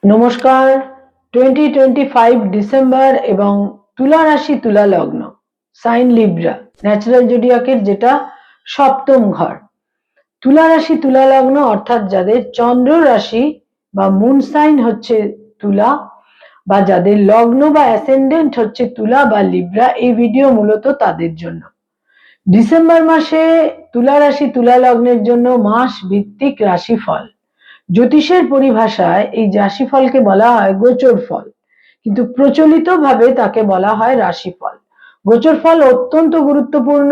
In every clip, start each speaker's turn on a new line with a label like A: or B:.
A: নমস্কার। 2025 ডিসেম্বর এবং তুলা রাশি তুলা লগ্ন, সাইন লিব্রা, ন্যাচারাল জোডিয়াকের যেটা সপ্তম ঘর। তুলা রাশি তুলা লগ্ন অর্থাৎ যাদের চন্দ্র রাশি বা মুন সাইন হচ্ছে তুলা, বা যাদের লগ্ন বা অ্যাসেন্ডেন্ট হচ্ছে তুলা বা লিব্রা, এই ভিডিও মূলত তাদের জন্য। ডিসেম্বর মাসে তুলা রাশি তুলা লগ্নের জন্য মাস ভিত্তিক রাশিফল। জ্যোতিষের পরিভাষায় এই রাশিফলকে বলা হয় গোচর ফল, কিন্তু প্রচলিত ভাবে তাকে বলা হয় রাশিফল। গোচর ফল অত্যন্ত গুরুত্বপূর্ণ।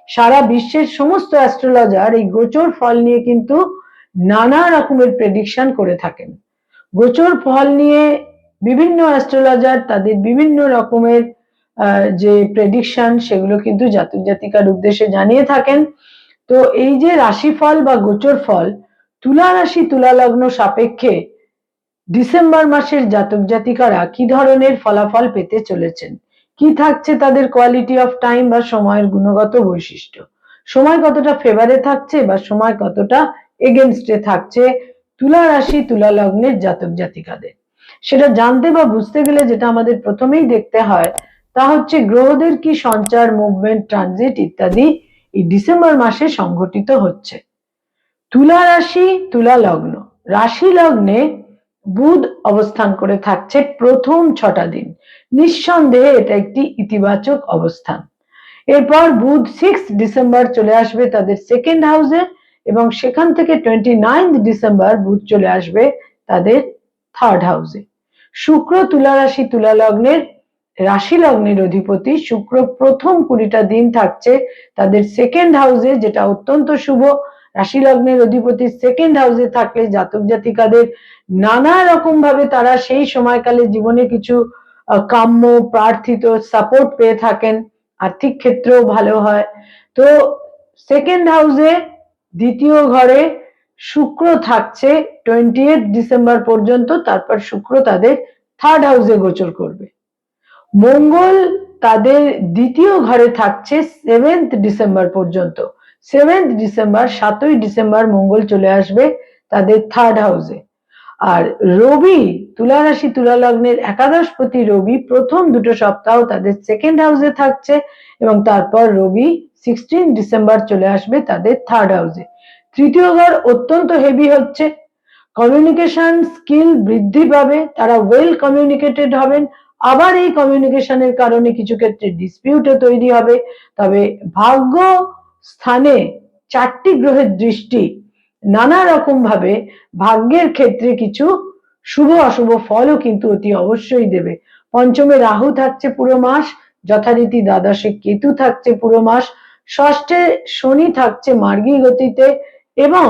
A: সারা বিশ্বের সমস্ত অ্যাস্ট্রোলজার এই গোচর ফল নিয়ে কিন্তু নানা রকমের প্রেডিকশন করে থাকেন। গোচর ফল নিয়ে বিভিন্ন অ্যাস্ট্রোলজার তাদের বিভিন্ন রকমের যে প্রেডিকশন সেগুলো কিন্তু জাতক জাতিকার উদ্দেশ্যে জানিয়ে থাকেন। তো এই যে রাশিফল বা গোচর ফল, তুলা রাশি তুলা লগ্ন সাপেক্ষে ডিসেম্বর মাসের জাতক জাতিকারা কি ধরনের ফলাফল পেতে চলেছেন, কি থাকছে তাদের কোয়ালিটি অফ টাইম বা সময়ের গুণগত বৈশিষ্ট্য, সময় কতটা ফেভারে থাকছে বা সময় কতটা এগেনস্টে থাকছে তুলা রাশি তুলা লগ্নের জাতক জাতিকাদের, সেটা জানতে বা বুঝতে গেলে যেটা আমাদের প্রথমেই দেখতে হয় তা হচ্ছে গ্রহদের কি সঞ্চার, মুভমেন্ট, ট্রানজিট ইত্যাদি এই ডিসেম্বর মাসে সংঘটিত হচ্ছে। তুলা রাশি তুলা লগ্ন, রাশি লগ্নে বুধ অবস্থান করে থাকছে প্রথম 6টা দিন। নিঃসন্দেহে এটা একটি ইতিবাচক অবস্থান। এরপর বুধ 6 ডিসেম্বর চলে আসবে তাদের সেকেন্ড হাউসে, এবং সেখান থেকে 29 ডিসেম্বর বুধ চলে আসবে তাদের থার্ড হাউসে। শুক্র তুলা রাশি তুলা লগ্নের রাশি লগ্নের অধিপতি শুক্র প্রথম 20টা দিন থাকছে তাদের সেকেন্ড হাউসে, যেটা অত্যন্ত শুভ। রাশি লগ্নের অধিপতি সেকেন্ড হাউসে থাকলে জাতক জাতিকাদের নানা রকম ভাবে তারা সেই সময়কালে জীবনে কিছু কাম্য প্রার্থিত সাপোর্ট পেয়ে থাকেন, আর্থিক ক্ষেত্রেও ভালো হয়। তো সেকেন্ড হাউসে দ্বিতীয় ঘরে শুক্র থাকছে 28 ডিসেম্বর পর্যন্ত, তারপর শুক্র তাদের থার্ড হাউসে গোচর করবে। মঙ্গল তাদের দ্বিতীয় ঘরে থাকছে 7 ডিসেম্বর পর্যন্ত। 7 ডিসেম্বর 7ই ডিসেম্বর মঙ্গল চলে আসবে তাদের থার্ড হাউসে। আর রবি তুলা রাশি তুলা লগ্নের একাদশপতি রবি প্রথম 2টো সপ্তাহ তাদের সেকেন্ড হাউসে থাকছে, এবং তারপর রবি 16 ডিসেম্বর চলে আসবে তাদের থার্ড হাউসে। তৃতীয় ঘর অত্যন্ত হেভি হচ্ছে, কমিউনিকেশন স্কিল বৃদ্ধি পাবে, তারা ওয়েল কমিউনিকেটেড হবেন। আবার এই কমিউনিকেশনের কারণে কিছু ক্ষেত্রে ডিসপিউটও তৈরি হবে। তবে ভাগ্য স্থানে 4টি গ্রহের দৃষ্টি নানা রকম ভাবে ভাগ্যের ক্ষেত্রে কিছু শুভ অশুভ ফলও কিন্তু অতি অবশ্যই দেবে। পঞ্চমে রাহু থাকছে পুরো মাস, যথারীতি দ্বাদশে কেতু থাকছে পুরো মাস, ষষ্ঠে শনি থাকছে মার্গী গতিতে, এবং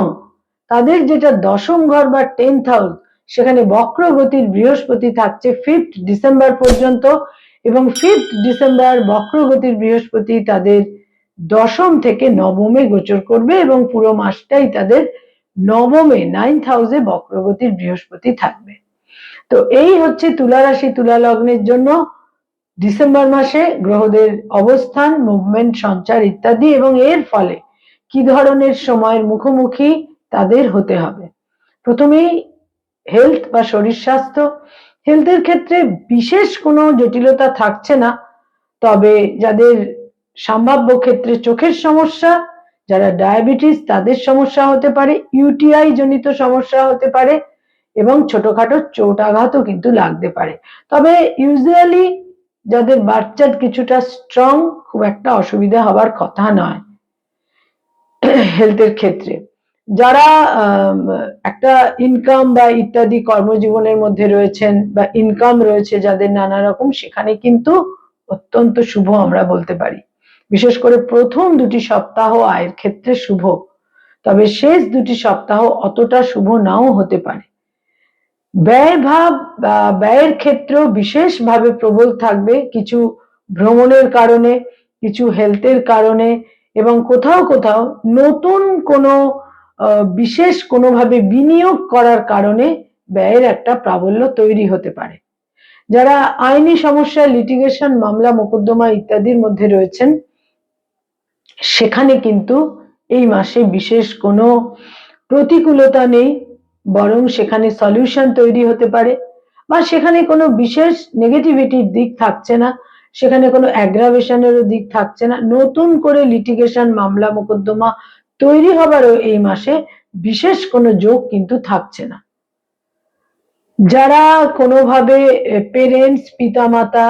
A: তাদের যেটা দশম ঘর বা 10th হাউস সেখানে বক্র গতির বৃহস্পতি থাকছে 5th ডিসেম্বর পর্যন্ত, এবং 5th ডিসেম্বর বক্র গতির বৃহস্পতি তাদের দশম থেকে নবমে গোচর করবে, এবং পুরো মাসটাই তাদের নবমে 9th হাউসে বক্রগতির বৃহস্পতি থাকবে। তো এই হচ্ছে তুলা রাশি তুলা লগ্নের জন্য ডিসেম্বর মাসে গ্রহদের অবস্থান, মুভমেন্ট, সঞ্চার ইত্যাদি, এবং এর ফলে কি ধরনের সময়ের মুখোমুখি তাদের হতে হবে। প্রথমেই হেলথ বা শরীর স্বাস্থ্য। হেলথের ক্ষেত্রে বিশেষ কোনো জটিলতা থাকছে না, তবে যাদের সম্ভাব্য ক্ষেত্রে চোখের সমস্যা, যারা ডায়াবেটিস তাদের সমস্যা হতে পারে, ইউটিআই জনিত সমস্যা হতে পারে, এবং ছোটখাটো চোট আঘাতও কিন্তু লাগতে পারে। তবে ইউজুয়ালি যাদের বাচ্চার কিছুটা স্ট্রং, খুব একটা অসুবিধা হবার কথা নয় হেলথের ক্ষেত্রে। যারা একটা ইনকাম বা ইত্যাদি কর্মজীবনের মধ্যে রয়েছেন বা ইনকাম রয়েছে যাদের নানা রকম, সেখানে কিন্তু অত্যন্ত শুভ আমরা বলতে পারি। বিশেষ করে প্রথম 2টি সপ্তাহ আয়ের ক্ষেত্রে শুভ, তবে শেষ 2টি সপ্তাহ অতটা শুভ নাও হতে পারে। ব্যয় ভাব বা ব্যয়ের ক্ষেত্রেও বিশেষভাবে প্রবল থাকবে, কিছু ভ্রমণের কারণে, কিছু হেলথের কারণে, এবং কোথাও কোথাও নতুন কোনো বিশেষ কোনোভাবে বিনিয়োগ করার কারণে ব্যয়ের একটা প্রাবল্য তৈরি হতে পারে। যারা আইনি সমস্যা, লিটিগেশন, মামলা মোকদ্দমা ইত্যাদির মধ্যে রয়েছেন, সেখানে কিন্তু এই মাসে বিশেষ কোনো প্রতিকূলতা নেই। বরং সেখানে সলিউশন তৈরি হতে পারে, বা সেখানে কোনো বিশেষ নেগেটিভিটির দিক থাকছে না, সেখানে কোনো অ্যাগ্রাভেশনেরও দিক থাকছে না, নতুন করে লিটিগেশন মামলা মোকদ্দমা তৈরি হবারও এই মাসে বিশেষ কোনো যোগ কিন্তু থাকছে না। যারা কোনোভাবে পেরেন্টস, পিতামাতা,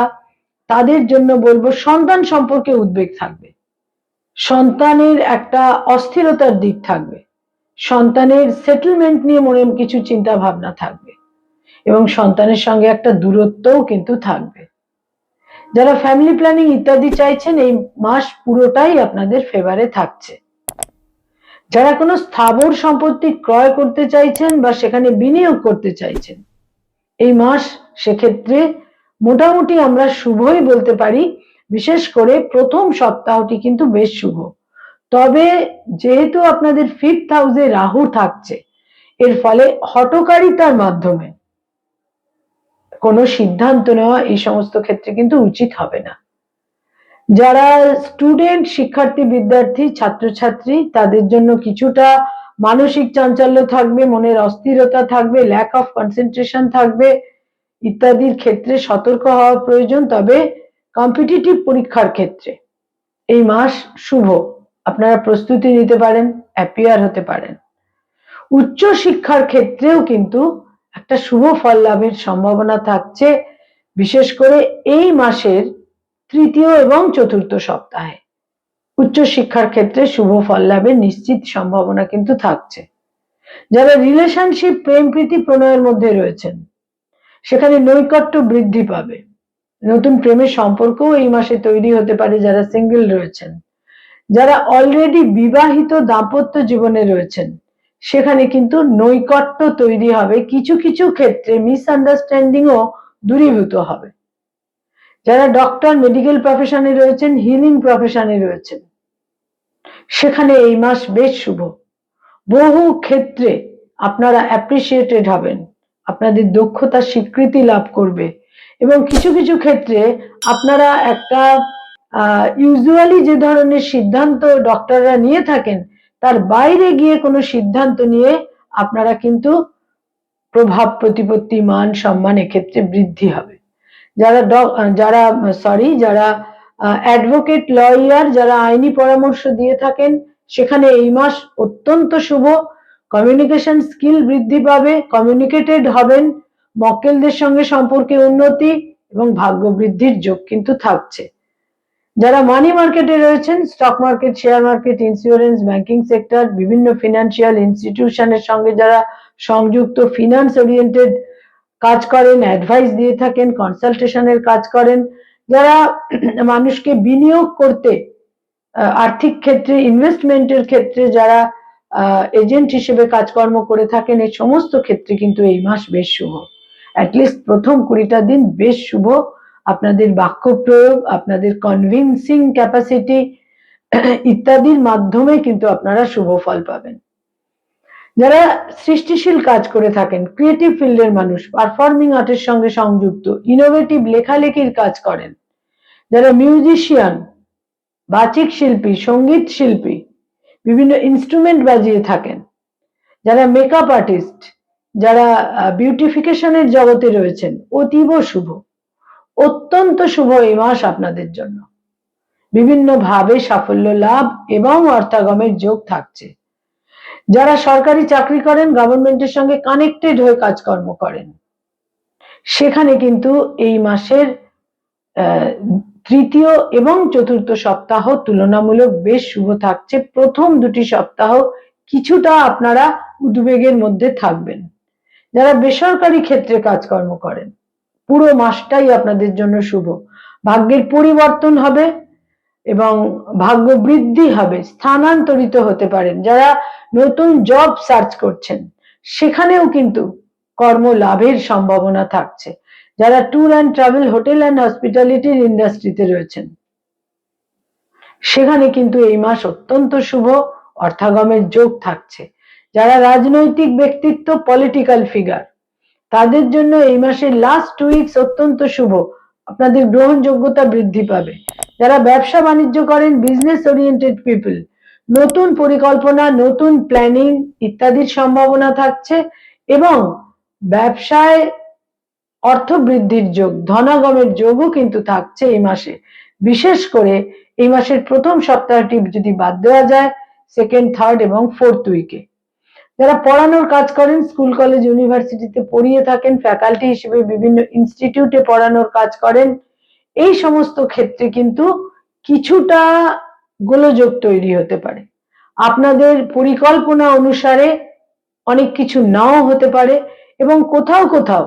A: তাদের জন্য বলবো সন্তান সম্পর্কে উদ্বেগ থাকবে, সন্তানের একটা অস্থিরতার দিক থাকবে, সন্তানের সেটেলমেন্ট নিয়ে মনে কিছু চিন্তা ভাবনা থাকবে, এবং সন্তানের সঙ্গে একটা দূরত্বও কিন্তু থাকবে। যারা ফ্যামিলি প্ল্যানিং ইত্যাদি চাইছেন, এই মাস পুরোটাই আপনাদের ফেভারে থাকছে। যারা কোনো স্থাবর সম্পত্তি ক্রয় করতে চাইছেন বা সেখানে বিনিয়োগ করতে চাইছেন, এই মাস সেক্ষেত্রে মোটামুটি আমরা শুভই বলতে পারি। বিশেষ করে প্রথম সপ্তাহটি কিন্তু বেশ শুভ। তবে যেহেতু আপনাদের 5th হাউসে রাহু থাকছে, এর ফলে হঠকারিতার মাধ্যমে কোনো সিদ্ধান্ত নেওয়া এই সমস্ত ক্ষেত্রে কিন্তু উচিত হবে না। যারা স্টুডেন্ট, শিক্ষার্থী, বিদ্যার্থী, ছাত্রছাত্রী, তাদের জন্য কিছুটা মানসিক চাঞ্চল্য থাকবে, মনের অস্থিরতা থাকবে, ল্যাক অফ কনসেন্ট্রেশন থাকবে ইত্যাদির ক্ষেত্রে সতর্ক হওয়া প্রয়োজন। তবে কম্পিটিটিভ পরীক্ষার ক্ষেত্রে এই মাস শুভ, আপনারা প্রস্তুতি নিতে পারেন, অ্যাপিয়ার হতে পারেন। উচ্চ শিক্ষার ক্ষেত্রেও কিন্তু একটা শুভ ফল লাভের সম্ভাবনা থাকছে, বিশেষ করে এই মাসের তৃতীয় এবং চতুর্থ সপ্তাহে উচ্চ শিক্ষার ক্ষেত্রে শুভ ফল লাভের নিশ্চিত সম্ভাবনা কিন্তু থাকছে। যারা রিলেশনশিপ, প্রেম প্রীতি প্রণয়ের মধ্যে রয়েছেন, সেখানে নৈকট্য বৃদ্ধি পাবে, নতুন প্রেমের সম্পর্কও এই মাসে তৈরি হতে পারে যারা সিঙ্গেল রয়েছেন। যারা অলরেডি বিবাহিত দাম্পত্য জীবনে রয়েছেন, সেখানে কিন্তু নৈকট্য তৈরি হবে, কিছু কিছু ক্ষেত্রে মিসআন্ডারস্ট্যান্ডিংও দূরীভূত হবে। যারা ডক্টর, মেডিকেল প্রফেশনে রয়েছেন, হিলিং প্রফেশনে রয়েছেন, সেখানে এই মাস বেশ শুভ। বহু ক্ষেত্রে আপনারা অ্যাপ্রিসিয়েটেড হবেন, আপনাদের দক্ষতা স্বীকৃতি লাভ করবে, এবং কিছু কিছু ক্ষেত্রে আপনারা একটা ইউজুয়ালি যে ধরনের সিদ্ধান্ত ডক্টররা নিয়ে থাকেন, তার বাইরে গিয়ে কোনো সিদ্ধান্ত নিয়ে আপনারা কিন্তু প্রভাব, প্রতিপত্তি, মান, সম্মান এক্ষেত্রে বৃদ্ধি হবে। যারা অ্যাডভোকেট, লয়ার, যারা আইনি পরামর্শ দিয়ে থাকেন, সেখানে এই মাস অত্যন্ত শুভ। কমিউনিকেশন স্কিল বৃদ্ধি পাবে, কমিউনিকেটেড হবেন, মক্কেলদের সঙ্গে সম্পর্কে উন্নতি এবং ভাগ্য বৃদ্ধির যোগ কিন্তু থাকছে। যারা মানি মার্কেটে রয়েছেন, stock market, share market, insurance, banking sector, বিভিন্ন ফিনান্সিয়াল ইনস্টিটিউশনের সঙ্গে যারা সংযুক্ত, ফিনান্স ওরিয়েন্টেড কাজ করেন, অ্যাডভাইস দিয়ে থাকেন, কনসালটেশনের কাজ করেন, যারা মানুষকে বিনিয়োগ করতে, আর্থিক ক্ষেত্রে, ইনভেস্টমেন্টের ক্ষেত্রে যারা এজেন্ট হিসেবে কাজকর্ম করে থাকেন, এই সমস্ত ক্ষেত্রে কিন্তু এই মাস বেশ শুভ। অ্যাটলিস্ট প্রথম 20টা দিন বেশ শুভ। আপনাদের বাক্য প্রয়োগ, আপনাদের কনভিন্সিং ক্যাপাসিটি ইত্যাদির মাধ্যমে কিন্তু আপনারা শুভ ফল পাবেন। যারা সৃষ্টিশীল কাজ করে থাকেন, ক্রিয়েটিভ ফিল্ডের মানুষ, পারফর্মিং আর্টের সঙ্গে সংযুক্ত, ইনোভেটিভ লেখালেখির কাজ করেন, যারা মিউজিশিয়ান, বাচিক শিল্পী, সঙ্গীত শিল্পী, বিভিন্ন ইনস্ট্রুমেন্ট বাজিয়ে থাকেন, যারা মেকআপ আর্টিস্ট, যারা বিউটিফিকেশনের জগতে রয়েছেন, অতীব শুভ, অত্যন্ত শুভ এই মাস আপনাদের জন্য। বিভিন্ন ভাবে সাফল্য লাভ এবং অর্থাগমের যোগ থাকছে। যারা সরকারি চাকরি করেন, গভর্নমেন্টের সঙ্গে কানেক্টেড হয়ে কাজকর্ম করেন, সেখানে কিন্তু এই মাসের তৃতীয় এবং চতুর্থ সপ্তাহ তুলনামূলক বেশ শুভ থাকছে। প্রথম 2টি সপ্তাহ কিছুটা আপনারা উদ্বেগের মধ্যে থাকবেন। যারা বেসরকারি ক্ষেত্রে কাজকর্ম করেন, পুরো মাসটাই আপনাদের জন্য শুভ। ভাগ্যের পরিবর্তন হবে এবং ভাগ্য বৃদ্ধি হবে, স্থানান্তরিত হতে পারেন। যারা নতুন জব সার্চ করছেন, সেখানেও কিন্তু কর্ম লাভের সম্ভাবনা থাকছে। যারা tour and travel, hotel and হসপিটালিটির ইন্ডাস্ট্রিতে রয়েছেন, সেখানে কিন্তু এই মাস অত্যন্ত শুভ, অর্থাগমের যোগ থাকছে। যারা রাজনৈতিক ব্যক্তিত্ব, পলিটিক্যাল ফিগার, তাদের জন্য এই মাসের লাস্ট 2 উইকস অত্যন্ত শুভ, আপনাদের গ্রহণযোগ্যতা বৃদ্ধি পাবে। যারা ব্যবসা বাণিজ্য করেন, বিজনেস ওরিয়েন্টেড পিপল, নতুন পরিকল্পনা, নতুন প্ল্যানিং ইত্যাদির সম্ভাবনা থাকছে, এবং ব্যবসায় অর্থ বৃদ্ধির যোগ, ধনাগমের যোগও কিন্তু থাকছে এই মাসে। বিশেষ করে এই মাসের প্রথম সপ্তাহটি যদি বাদ দেওয়া যায়, সেকেন্ড, থার্ড এবং ফোর্থ উইকে যারা পড়ানোর কাজ করেন, স্কুল কলেজ ইউনিভার্সিটিতে পড়িয়ে থাকেন, ফ্যাকাল্টি হিসেবে বিভিন্ন ইনস্টিটিউটে পড়ানোর কাজ করেন, এই সমস্ত ক্ষেত্রে কিন্তু কিছুটা গোলযোগ তৈরি হতে পারে। আপনাদের পরিকল্পনা অনুসারে অনেক কিছু নাও হতে পারে এবং কোথাও কোথাও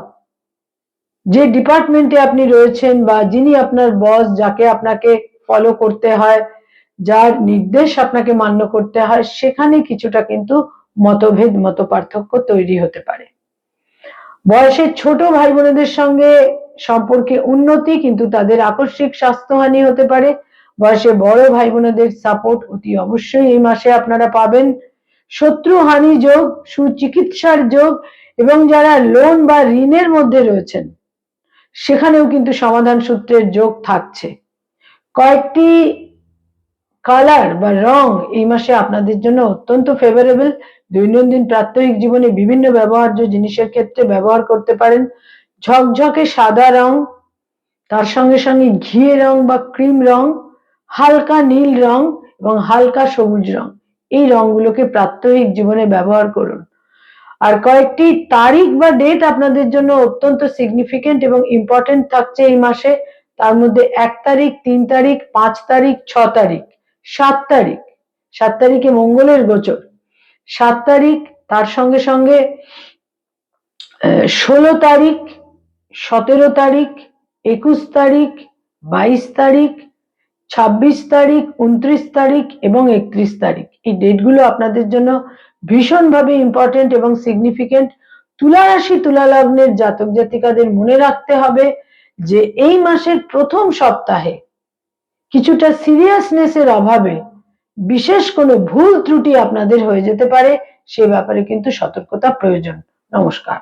A: যে ডিপার্টমেন্টে আপনি রয়েছেন বা যিনি আপনার বস, যাকে আপনাকে ফলো করতে হয়, যার নির্দেশ আপনাকে মান্য করতে হয়, সেখানে কিছুটা কিন্তু মতভেদ, মতপার্থক্য তৈরি হতে পারে। বয়সের ছোট ভাই বোনেদের সঙ্গে সম্পর্কে উন্নতি, কিন্তু তাদের আকস্মিক স্বাস্থ্যহানি হতে পারে। বয়সে বড় ভাই বোনেদের সাপোর্ট অতি অবশ্যই এই মাসে আপনারা পাবেন। শত্রু হানি যোগ, সুচিকিৎসার যোগ এবং যারা লোন বা ঋণের মধ্যে রয়েছেন সেখানেও কিন্তু সমাধান সূত্রের যোগ থাকছে। কয়েকটি কালার বা রং এই মাসে আপনাদের জন্য অত্যন্ত ফেভারেবল। দৈনন্দিন প্রাত্যহিক জীবনে বিভিন্ন ব্যবহার্য জিনিসের ক্ষেত্রে ব্যবহার করতে পারেন। ঝকঝকে সাদা রং, তার সঙ্গে সঙ্গে ঘিয়ে রং বা ক্রিম রং, হালকা নীল রং এবং হালকা সবুজ রং, এই রংগুলোকে প্রাত্যহিক জীবনে ব্যবহার করুন। আর কয়েকটি তারিখ বা ডেট আপনাদের জন্য অত্যন্ত সিগনিফিকেন্ট এবং ইম্পর্টেন্ট থাকছে এই মাসে। তার মধ্যে 1 তারিখ, 3 তারিখ, 5 তারিখ, 6 তারিখ, 7 তারিখ, 7 তারিখে মঙ্গলের গোচর, 7 তারিখ, তার সঙ্গে সঙ্গে 16 তারিখ, 17 তারিখ, 21 তারিখ, 22 তারিখ, 26 তারিখ, 29 তারিখ এবং 31 তারিখ। এই ডেটগুলো আপনাদের জন্য ভীষণভাবে ইম্পর্টেন্ট এবং সিগনিফিকেন্ট। তুলা রাশি, তুলা লগ্নের জাতক জাতিকাদের মনে রাখতে হবে যে এই মাসের প্রথম সপ্তাহে কিছুটা সিরিয়াসনেসের অভাবে বিশেষ কোনো ভুল ত্রুটি আপনাদের হয়ে যেতে পারে, সে ব্যাপারে কিন্তু সতর্কতা প্রয়োজন। নমস্কার।